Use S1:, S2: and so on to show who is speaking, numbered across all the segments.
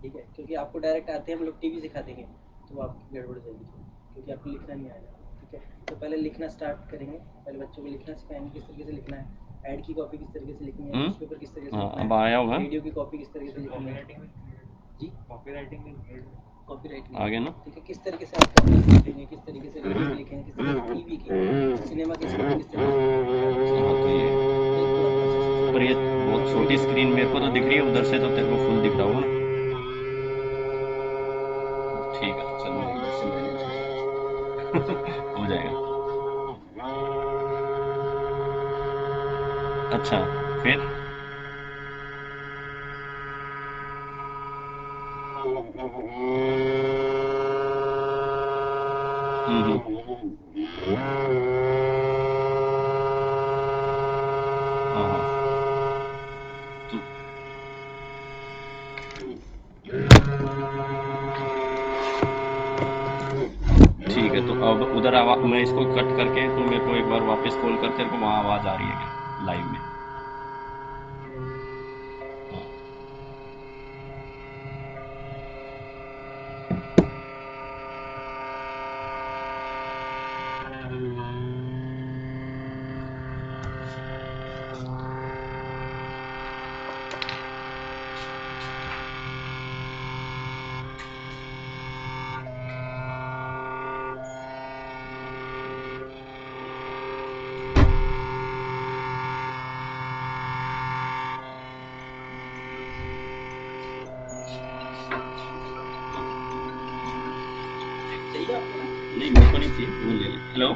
S1: ठीक है, क्योंकि आपको डायरेक्ट आते हैं हम लोग टीवी सिखा देंगे तो आपकी गड़बड़ जाएगी, क्योंकि आपको लिखना नहीं आएगा। ठीक है, तो पहले लिखना स्टार्ट करेंगे, पहले बच्चों को लिखना सिखाएंगे किस तरीके से लिखना है, ऐड की कॉपी किस तरीके से लिखनी है, न्यूज़पेपर किस तरीके से लिखना
S2: अब आया होगा
S1: है, रेडियो की कॉपी किस तरीके से लिखनी है। जी, कॉपी राइटिंग
S2: आ गया ना।
S1: ठीक है, किस तरीके से आप कॉपी लिखेंगे, किस तरीके से रेडियो की लिखेंगे, किस तरीके से टीवी की, सिनेमा की स्क्रिप्ट किस तरीके से लिखेंगे, ये पूरा प्रोसेस है।
S2: पर ये बहुत छोटी स्क्रीन मेरे को तो दिख रही है, उधर से तो तेरे को फुल दिख रहा होगा ना। ठीक है, चल मैं इधर से मैनेज हो जाएगा। अच्छा, फिर हाँ हाँ, तो ठीक है, तो अब उधर मैं इसको कट करके तो मेरे को एक बार वापस कॉल कर, तेरे को वहाँ आवाज़ आ रही है क्या लाइव में? हाँ।
S1: चाहिए आपको ना?
S2: नहीं, मेरे को नहीं चाहिए, वो ले ले। हेलो,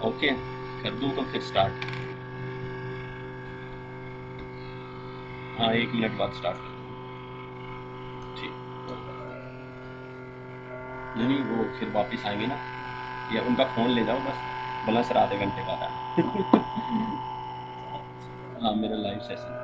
S2: ओके, कर दूँ तो फिर स्टार्ट? हाँ, 1 मिनट बाद स्टार्ट कर दूँ। ठीक। नहीं नहीं, वो फिर वापस आएंगे ना, या उनका फ़ोन ले जाओ बस, बोला सर आधे घंटे बाद आना। हाँ, मेरा live session.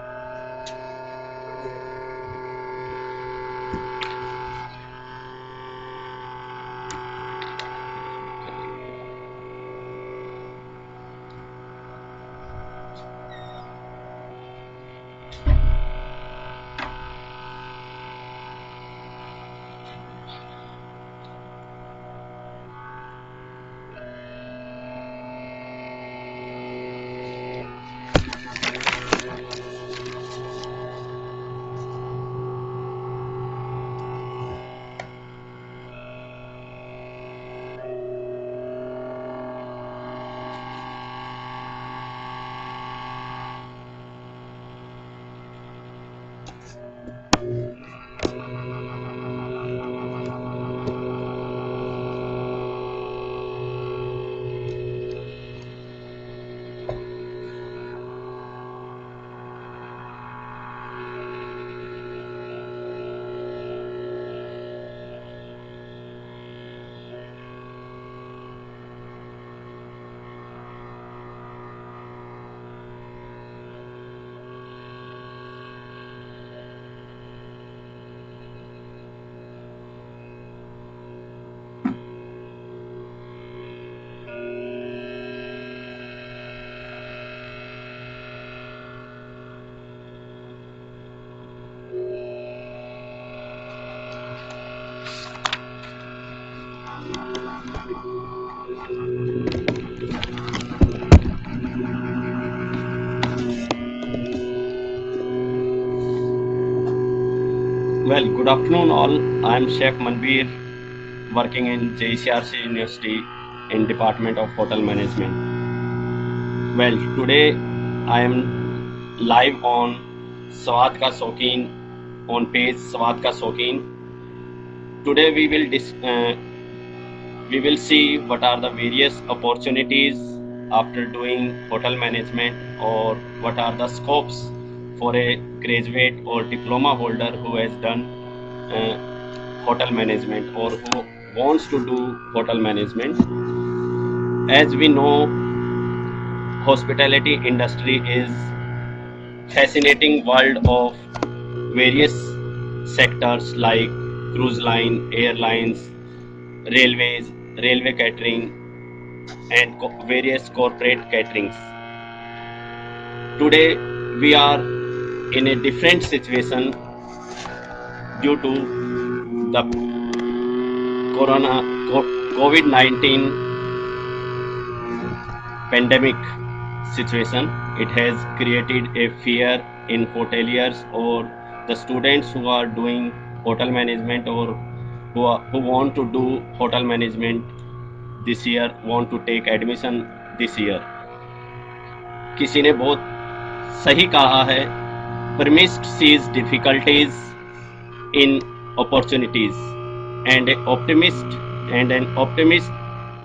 S2: Well, good afternoon all. I am Chef Manveer, working in JCRC University in Department of Hotel Management. Well, today I am live on Swat Ka Shauqeen, on page Swat Ka Shauqeen. Today we will see what are the various opportunities after doing hotel management, or what are the scopes for a graduate or diploma holder who has done uh, hotel management or who wants to do hotel management. As we know, hospitality industry is fascinating world of various sectors like cruise line, airlines, railways, railway catering, and various corporate caterings. Today we are in a different situation due to the COVID-19 pandemic situation. It has created a fear in hoteliers or the students who are doing hotel management or who want to do hotel management this year, want to take admission this year. किसी ने बहुत सही कहा है, permissed sees difficulties in opportunities, and an optimist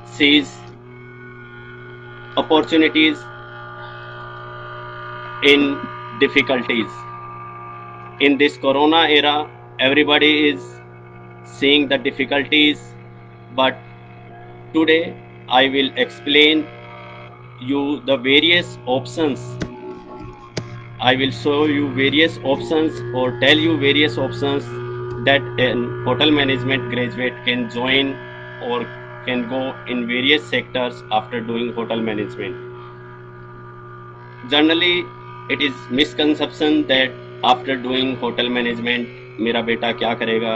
S2: sees opportunities in difficulties. In this corona era, everybody is seeing the difficulties, but today I will explain you the various options. I will show you various options or tell you various options that an hotel management graduate can join or can go in various sectors after doing hotel management. Generally, it is misconception that after doing hotel management, मेरा बेटा क्या करेगा,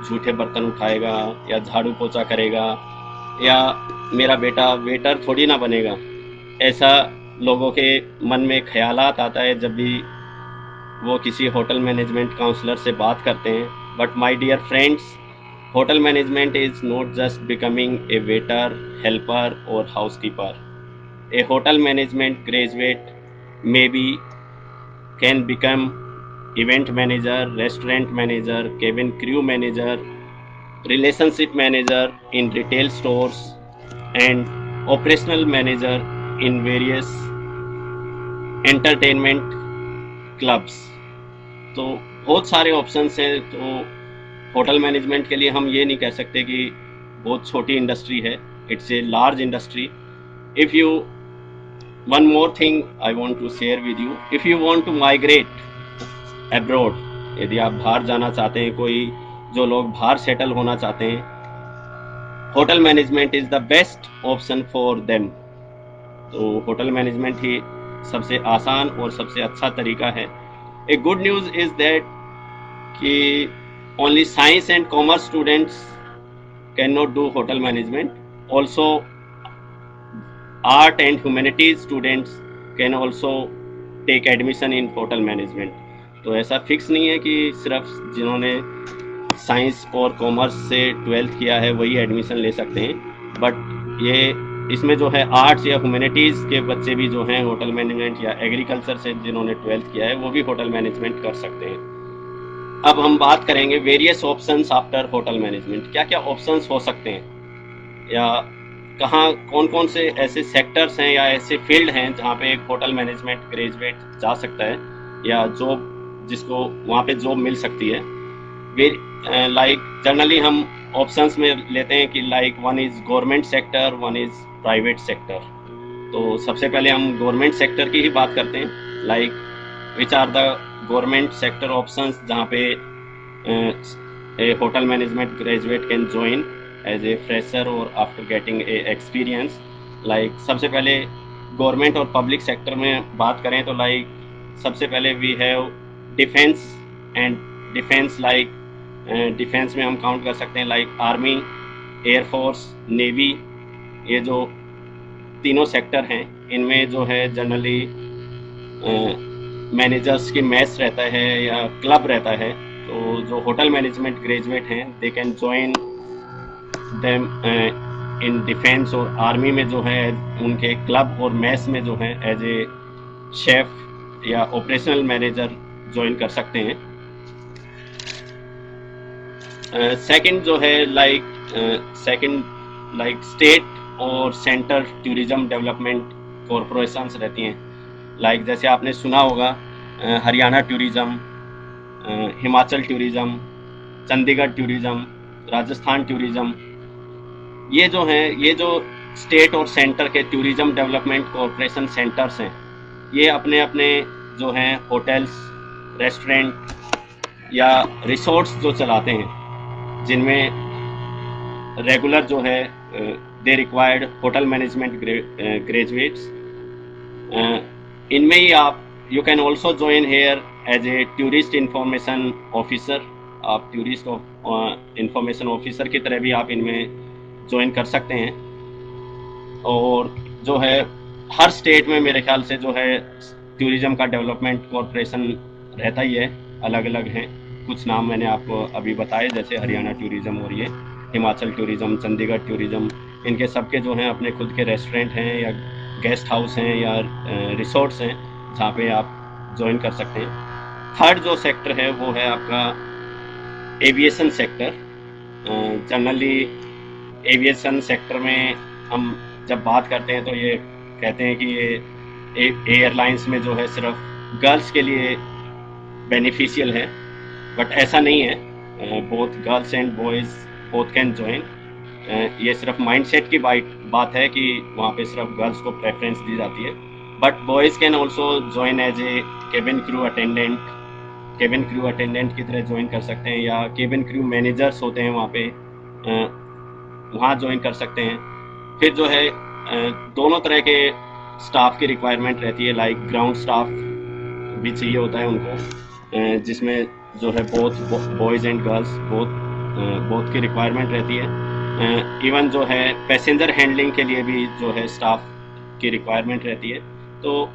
S2: झूठे बर्तन उठाएगा या झाड़ू पोछा करेगा, या मेरा बेटा वेटर थोड़ी ना बनेगा. ऐसा लोगों के मन में ख्यालात आता है जब भी वो किसी होटल मैनेजमेंट काउंसलर से बात करते हैं. But my dear friends, hotel management is not just becoming a waiter, helper और housekeeper. A hotel management graduate maybe can become event manager, restaurant manager, cabin crew manager, relationship manager in retail stores, and operational manager in various entertainment clubs. तो बहुत सारे options हैं. तो hotel management के लिए हम ये नहीं कह सकते कि बहुत छोटी इंडस्ट्री है. It's a large industry. If you One more thing I want to share with you. If you want to migrate abroad, यदि आप बाहर जाना चाहते हैं, कोई जो लोग बाहर सेटल होना चाहते हैं, hotel management is the best option for them. तो होटल मैनेजमेंट ही सबसे आसान और सबसे अच्छा तरीका है. A good news is that कि only science and commerce students can not do hotel management. Also art and humanities students can also take admission in hotel management. तो ऐसा फिक्स नहीं है कि सिर्फ जिन्होंने साइंस और कॉमर्स से 12th किया है वही एडमिशन ले सकते हैं. बट ये इसमें जो है आर्ट्स या ह्यूमैनिटीज़ के बच्चे भी जो हैं होटल मैनेजमेंट या एग्रीकल्चर से जिन्होंने 12th किया है वो भी होटल मैनेजमेंट कर सकते हैं. अब हम बात करेंगे various options after hotel management. क्या क्या ऑप्शंस हो सकते हैं या कहाँ कौन कौन से ऐसे सेक्टर्स हैं या ऐसे फील्ड हैं जहाँ पे एक होटल मैनेजमेंट ग्रेजुएट जा सकता है या जॉब जिसको वहाँ पे जॉब मिल सकती है. लाइक जनरली हम ऑप्शंस में लेते हैं कि like one is government sector, one is private sector. तो सबसे पहले हम गवर्नमेंट सेक्टर की ही बात करते हैं. Like which are the government sector options जहाँ पे a hotel management graduate can join as a fresher और after getting a experience. Like सबसे पहले गवर्नमेंट और पब्लिक सेक्टर में बात करें तो लाइक सबसे पहले we have defence and defence. Like defence में हम काउंट कर सकते हैं लाइक आर्मी, एयरफोर्स, नेवी. ये जो तीनों सेक्टर हैं इनमें जो है जनरली मैनेजर्स की मैस रहता है या क्लब रहता है. तो जो होटल मैनेजमेंट ग्रेजुएट हैं दे can join them in defence और आर्मी में जो है उनके क्लब और मैस में जो है एज ए शेफ या ऑपरेशनल मैनेजर ज्वाइन कर सकते हैं. सेकंड जो है लाइक स्टेट और सेंटर टूरिज्म डेवलपमेंट कॉरपोरेशंस रहती हैं. लाइक जैसे आपने सुना होगा Haryana tourism, Himachal tourism, Chandigarh tourism, Rajasthan tourism. ये जो हैं ये जो स्टेट और सेंटर के टूरिज्म डेवलपमेंट कॉरपोरेशन सेंटर्स हैं ये अपने अपने जो हैं होटल्स, रेस्टोरेंट या रिसोर्ट्स जो चलाते हैं जिनमें रेगुलर जो है they required hotel management graduates. इनमें ही आप you can also join here as a tourist information officer आप टूरिस्ट इंफॉर्मेशन ऑफिसर की तरह भी आप इनमें ज्वाइन कर सकते हैं। और जो है हर स्टेट में मेरे ख्याल से जो है टूरिज्म का डेवलपमेंट कॉरपोरेशन रहता ही है, अलग अलग हैं। कुछ नाम मैंने आपको अभी बताए, जैसे हरियाणा टूरिज्म और ये हिमाचल टूरिज्म, चंडीगढ़ टूरिज्म, इनके सबके जो हैं अपने खुद के रेस्टोरेंट हैं या गेस्ट हाउस हैं या रिसोर्ट्स हैं जहाँ पे आप ज्वाइन कर सकते हैं। थर्ड जो सेक्टर है वो है आपका aviation sector. Generally aviation sector में हम जब बात करते हैं तो ये कहते हैं कि ये एयरलाइंस में जो है सिर्फ गर्ल्स के लिए बेनिफिशियल है, बट ऐसा नहीं है। Both girls and boys both can join. ये सिर्फ माइंडसेट की बात है कि वहाँ पे सिर्फ गर्ल्स को प्रेफरेंस दी जाती है, but boys can also join as a cabin crew attendant. Cabin crew attendant की तरह ज्वाइन कर सकते हैं, या केबिन क्रू मैनेजर्स होते हैं वहाँ पे, वहाँ ज्वाइन कर सकते हैं। फिर जो है दोनों तरह के स्टाफ की रिक्वायरमेंट रहती है, लाइक ग्राउंड स्टाफ भी चाहिए होता है उनको, जिसमें जो है both boys and girls both की रिक्वायरमेंट रहती है। इवन जो है पैसेंजर हैंडलिंग के लिए भी जो है स्टाफ की रिक्वायरमेंट रहती है। तो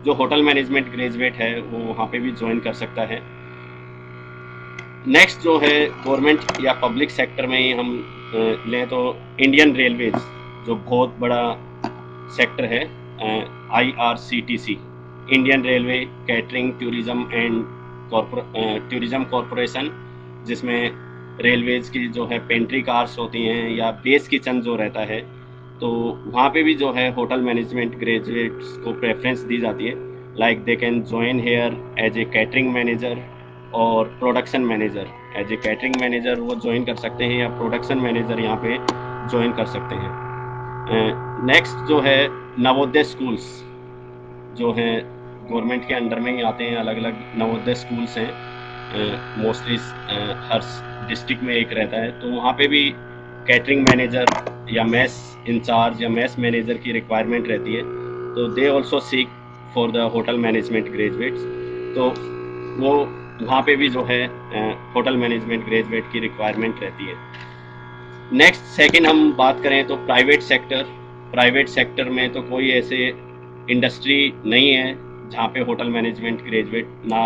S2: जो होटल मैनेजमेंट ग्रेजुएट है वो वहाँ पे भी ज्वाइन कर सकता है। नेक्स्ट जो है गवर्नमेंट या पब्लिक सेक्टर में ही हम लें तो इंडियन रेलवेज, जो बहुत बड़ा सेक्टर है, IRCTC, Indian railway catering tourism and tourism corporation, जिसमें रेलवेज की जो है पेंट्री कार्स होती हैं या बेस किचन जो रहता है, तो वहाँ पे भी जो है होटल मैनेजमेंट ग्रेजुएट्स को प्रेफरेंस दी जाती है। Like they can join here as a catering manager और production manager. As a catering manager वो ज्वाइन कर सकते हैं या प्रोडक्शन मैनेजर यहाँ पे ज्वाइन कर सकते हैं। नेक्स्ट जो है नवोदय स्कूल्स, जो हैं गवर्नमेंट के अंडर में ही आते हैं। अलग अलग नवोदय स्कूल्स हैं, मोस्टली हर डिस्ट्रिक्ट में एक रहता है, तो वहाँ पे भी कैटरिंग मैनेजर या मैस इंचार्ज या मैस मैनेजर की रिक्वायरमेंट रहती है। तो they also seek for the hotel management graduates. तो वो वहाँ पे भी जो है होटल मैनेजमेंट ग्रेजुएट की रिक्वायरमेंट रहती है। नेक्स्ट सेकंड हम बात करें तो प्राइवेट सेक्टर। प्राइवेट सेक्टर में तो कोई ऐसे इंडस्ट्री नहीं है जहाँ पे होटल मैनेजमेंट ग्रेजुएट ना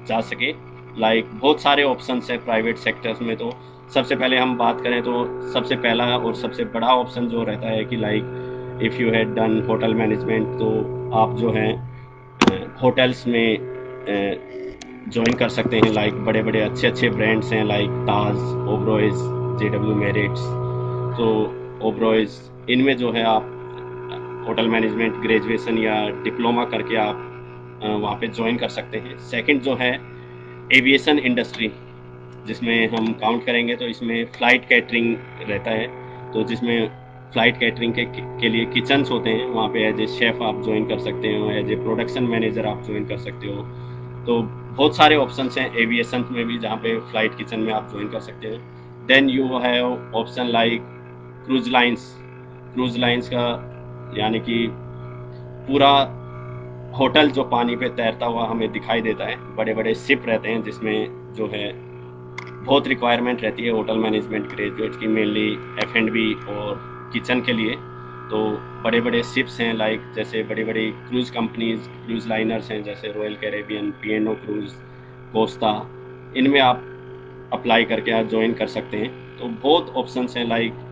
S2: जा सके। लाइक बहुत सारे ऑप्शंस है प्राइवेट सेक्टर्स में। तो सबसे पहले हम बात करें तो सबसे पहला और सबसे बड़ा ऑप्शन जो रहता है कि like if you had done hotel management, तो आप जो हैं होटल्स में ज्वाइन कर सकते हैं। लाइक बड़े बड़े अच्छे अच्छे ब्रांड्स हैं, लाइक ताज, ओबरॉयज, JW मैरिट्स। तो ओबरॉयज, इनमें जो है आप होटल मैनेजमेंट ग्रेजुएशन या डिप्लोमा करके आप वहाँ पे ज्वाइन कर सकते हैं। सेकंड जो है एविएशन इंडस्ट्री, जिसमें हम काउंट करेंगे तो इसमें फ़्लाइट कैटरिंग रहता है। तो जिसमें फ़्लाइट कैटरिंग के लिए किचन्स होते हैं, वहाँ पे एज ए शेफ़ आप ज्वाइन कर सकते हो, एज ए प्रोडक्शन मैनेजर आप ज्वाइन कर सकते हो। तो बहुत सारे ऑप्शंस हैं एविएशन में भी जहाँ पे फ़्लाइट किचन में आप ज्वाइन कर सकते हैं। Then you have option like cruise lines. Cruise lines का यानी कि पूरा होटल जो पानी पे तैरता हुआ हमें दिखाई देता है, बड़े बड़े शिप रहते हैं जिसमें जो है बहुत रिक्वायरमेंट रहती है होटल मैनेजमेंट ग्रेजुएट की, मेनली F&B और किचन के लिए। तो बड़े बड़े शिप्स हैं, लाइक जैसे बड़ी बड़ी क्रूज़ कंपनीज, क्रूज़ लाइनर्स हैं, जैसे royal Caribbean, P&O cruise, Costa, इनमें आप अप्लाई करके आप ज्वाइन कर सकते हैं। तो बहुत ऑप्शंस हैं। लाइक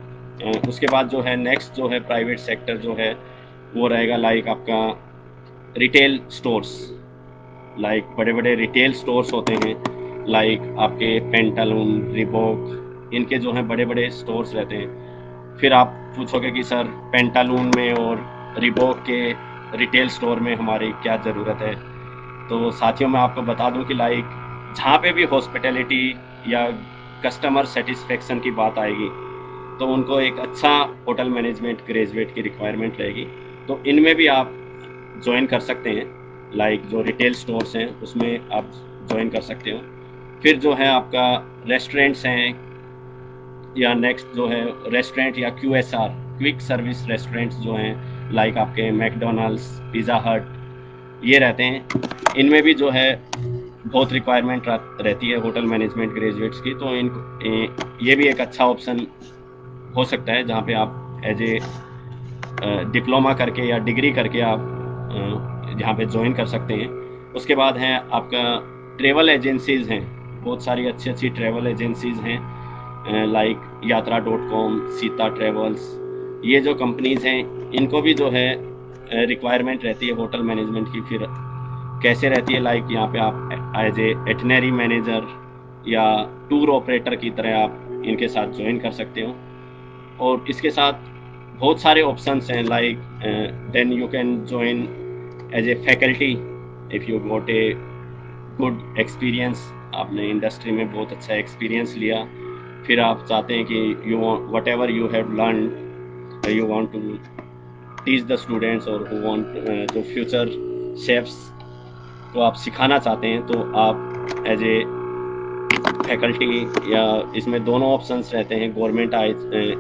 S2: उसके बाद जो है नेक्स्ट जो है प्राइवेट सेक्टर जो है वो रहेगा लाइक आपका रिटेल स्टोर्स। लाइक बड़े बड़े रिटेल स्टोर्स होते हैं, लाइक आपके पेंटालून, रिबॉक, इनके जो हैं बड़े बड़े स्टोर्स रहते हैं। फिर आप पूछोगे कि सर पेंटालून में और रिबॉक के रिटेल स्टोर में हमारी क्या ज़रूरत है। तो साथियों मैं आपको बता दूं कि लाइक जहाँ पे भी हॉस्पिटैलिटी या कस्टमर सेटिस्फेक्शन की बात आएगी तो उनको एक अच्छा होटल मैनेजमेंट ग्रेजुएट की रिक्वायरमेंट रहेगी। तो इनमें भी आप ज्वाइन कर सकते हैं। लाइक जो रिटेल स्टोर्स हैं उसमें आप ज्वाइन कर सकते हो। फिर जो है आपका रेस्टोरेंट्स हैं, या नेक्स्ट जो है रेस्टोरेंट या QSR, क्विक सर्विस रेस्टोरेंट्स जो हैं, लाइक आपके मैकडोनल्ड्स, पिज़्ज़ा हट, ये रहते हैं। इनमें भी जो है बहुत रिक्वायरमेंट रहती है होटल मैनेजमेंट ग्रेजुएट्स की, तो ये भी एक अच्छा ऑप्शन हो सकता है जहाँ पे आप एज ए डिप्लोमा करके या डिग्री करके आप यहाँ पे ज्वाइन कर सकते हैं। उसके बाद है आपका ट्रेवल एजेंसीज़ हैं, बहुत सारी अच्छी अच्छी ट्रेवल एजेंसीज़ हैं, लाइक यात्रा.com, सीता ट्रेवल्स। ये जो कंपनीज़ हैं इनको भी जो है रिक्वायरमेंट रहती है होटल मैनेजमेंट की। फिर कैसे रहती है, लाइक यहाँ पे आप एज ए एटनरी मैनेजर या टूर ऑपरेटर की तरह आप इनके साथ ज्वाइन कर सकते हो। और इसके साथ बहुत सारे ऑप्शंस हैं, like then you can join as a faculty if you got a good experience. आपने इंडस्ट्री में बहुत अच्छा एक्सपीरियंस लिया, फिर आप चाहते हैं कि you want whatever you have learn, you want to teach the students, और हु वांट जो फ्यूचर शेफ्स को आप सिखाना चाहते हैं, तो आप एज ए फैकल्टी, या इसमें दोनों ऑप्शंस रहते हैं। गवर्नमेंट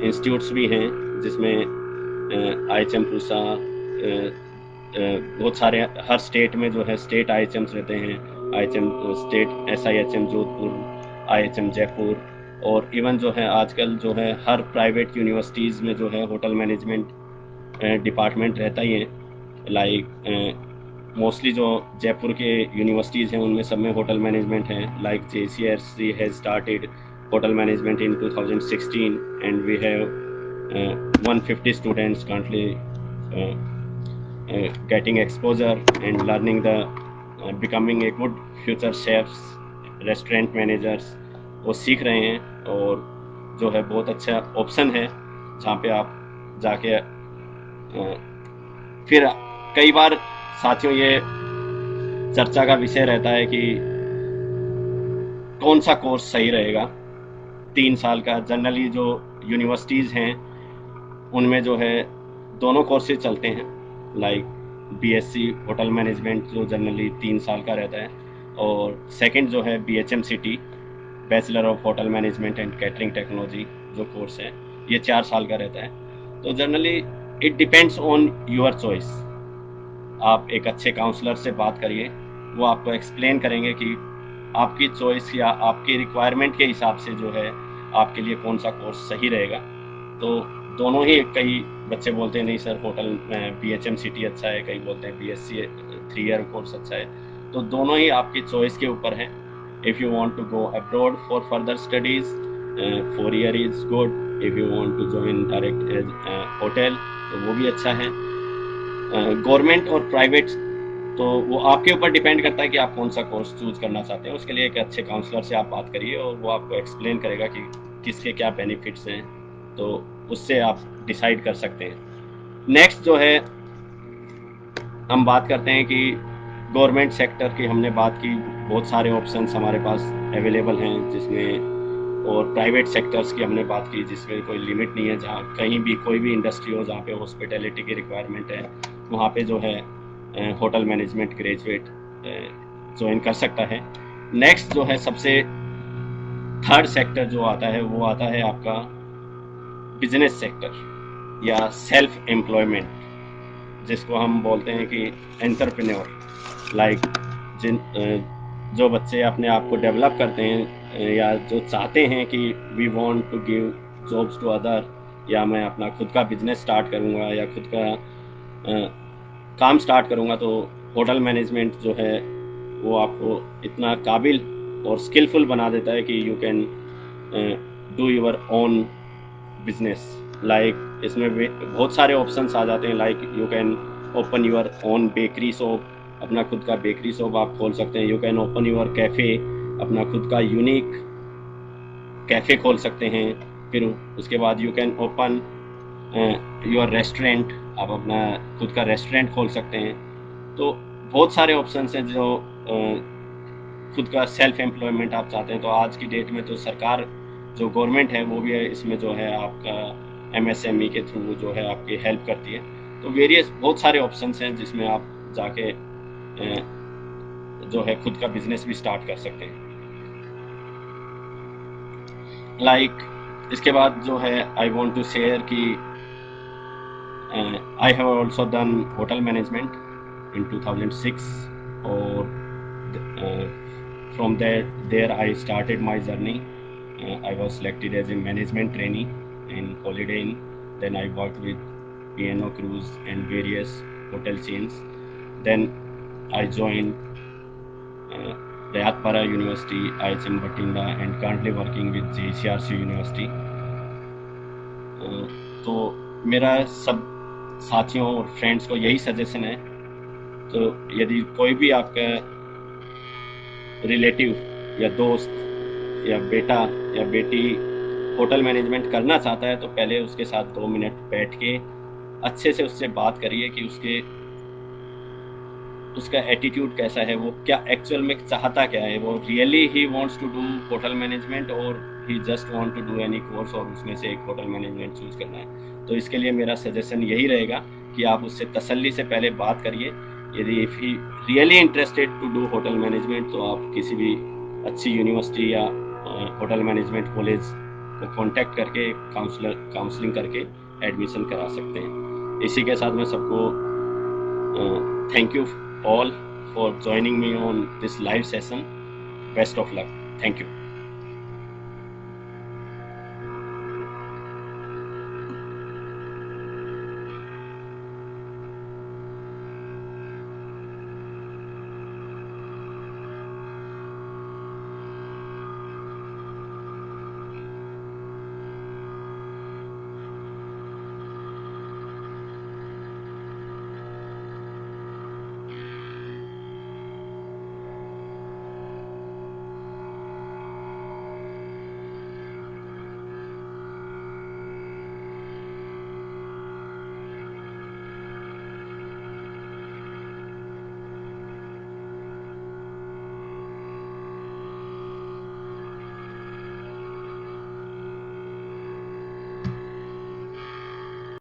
S2: इंस्टीट्यूट्स भी हैं जिसमें IHM पूसा, बहुत सारे हर स्टेट में जो है स्टेट IHMs रहते हैं, IHM state, SIHM Jodhpur, IHM Jaipur. और इवन जो है आजकल जो है हर प्राइवेट यूनिवर्सिटीज़ में जो है होटल मैनेजमेंट डिपार्टमेंट रहता ही है। लाइक मोस्टली जो जयपुर के यूनिवर्सिटीज़ हैं उनमें सब में होटल मैनेजमेंट है। Like JCRC has started hotel management in 2016 and we have 150 students currently getting exposure and learning the becoming a good future chefs, restaurant managers, वो सीख रहे हैं। और जो है बहुत अच्छा ऑप्शन है जहाँ पे आप जाके फिर कई बार साथियों ये चर्चा का विषय रहता है कि कौन सा कोर्स सही रहेगा। 3 साल का जनरली जो यूनिवर्सिटीज़ हैं उनमें जो है दोनों कोर्सेज चलते हैं, लाइक BSc होटल मैनेजमेंट जो जनरली 3 साल का रहता है, और सेकंड जो है BHMCT, bachelor of hotel management and catering technology जो कोर्स है, ये 4 साल का रहता है। तो generally it depends on your choice. आप एक अच्छे काउंसलर से बात करिए, वो आपको एक्सप्लेन करेंगे कि आपकी चॉइस या आपकी रिक्वायरमेंट के हिसाब से जो है आपके लिए कौन सा कोर्स सही रहेगा। तो दोनों ही, कई बच्चे बोलते हैं नहीं सर होटल BHMCT अच्छा है, कई बोलते हैं BSc 3 ईयर कोर्स अच्छा है। तो दोनों ही आपकी चॉइस के ऊपर है। If you want to go abroad for further studies, 4 year is good. If you want to join direct as hotel तो वो भी अच्छा है। गवर्नमेंट और प्राइवेट तो वो आपके ऊपर डिपेंड करता है कि आप कौन सा कोर्स चूज करना चाहते हैं। उसके लिए एक अच्छे काउंसलर से आप बात करिए और वो आपको एक्सप्लेन करेगा कि किसके क्या बेनिफिट्स हैं, तो उससे आप डिसाइड कर सकते हैं। नेक्स्ट जो है हम बात करते हैं कि गवर्नमेंट सेक्टर की हमने बात की, बहुत सारे ऑप्शंस हमारे पास अवेलेबल हैं जिसमें, और प्राइवेट सेक्टर्स की हमने बात की जिसमें कोई लिमिट नहीं है। जहाँ कहीं भी कोई भी इंडस्ट्री हो जहाँ पे हॉस्पिटैलिटी की रिक्वायरमेंट है, वहाँ पे जो है होटल मैनेजमेंट ग्रेजुएट ज्वाइन कर सकता है। नेक्स्ट जो है सबसे थर्ड सेक्टर जो आता है वो आता है आपका बिजनेस सेक्टर या सेल्फ एम्प्लॉयमेंट, जिसको हम बोलते हैं कि एंटरप्रेन्योर। लाइक जो बच्चे अपने आप को डेवलप करते हैं या जो चाहते हैं कि we want to give jobs to other, या मैं अपना खुद का बिजनेस स्टार्ट करूँगा या खुद का काम स्टार्ट करूँगा, तो होटल मैनेजमेंट जो है वो आपको इतना काबिल और स्किलफुल बना देता है कि you can do your own business. Like इसमें बहुत सारे ऑप्शंस आ जाते हैं, like you can open your own bakery shop, अपना खुद का बेकरी शॉप आप खोल सकते हैं। You can open your cafe, अपना खुद का यूनिक कैफ़े खोल सकते हैं। फिर उसके बाद you can open your restaurant, आप अपना खुद का रेस्टोरेंट खोल सकते हैं। तो बहुत सारे ऑप्शंस हैं जो खुद का सेल्फ एम्प्लॉयमेंट आप चाहते हैं। तो आज की डेट में तो सरकार जो गवर्नमेंट है वो भी है इसमें जो है आपका MSME के थ्रू जो है आपकी हेल्प करती है। तो वेरियस बहुत सारे ऑप्शंस हैं जिसमें आप जाके जो है खुद का बिजनेस भी स्टार्ट कर सकते हैं। लाइक इसके बाद जो है आई वांट टू शेयर कि I have also done hotel management in 2006, और from there I started my journey. I was selected as a management trainee in Holiday Inn. Then I worked with P&O Cruise and various hotel chains. Then I joined Rayatpara University, IHM Batinda, and currently working with JCRC University. तो मेरा सब साथियों और friends को यही suggestion है, तो यदि कोई भी आपका रिलेटिव या दोस्त या बेटा या बेटी होटल मैनेजमेंट करना चाहता है, तो पहले उसके साथ 2 मिनट बैठ के अच्छे से उससे बात करिए कि उसका एटीट्यूड कैसा है, वो क्या एक्चुअल में चाहता क्या है, वो really he wants to do hotel management और he just want to do any course और उसमें से एक होटल मैनेजमेंट चूज करना है। तो इसके लिए मेरा सजेशन यही रहेगा कि आप उससे तसल्ली से पहले बात करिए। यदि if he really interested to do hotel management, तो आप किसी भी अच्छी यूनिवर्सिटी या होटल मैनेजमेंट कॉलेज को कांटेक्ट करके काउंसलिंग करके एडमिशन करा सकते हैं। इसी के साथ मैं सबको thank you all for joining me on this live session. Best of luck. Thank you.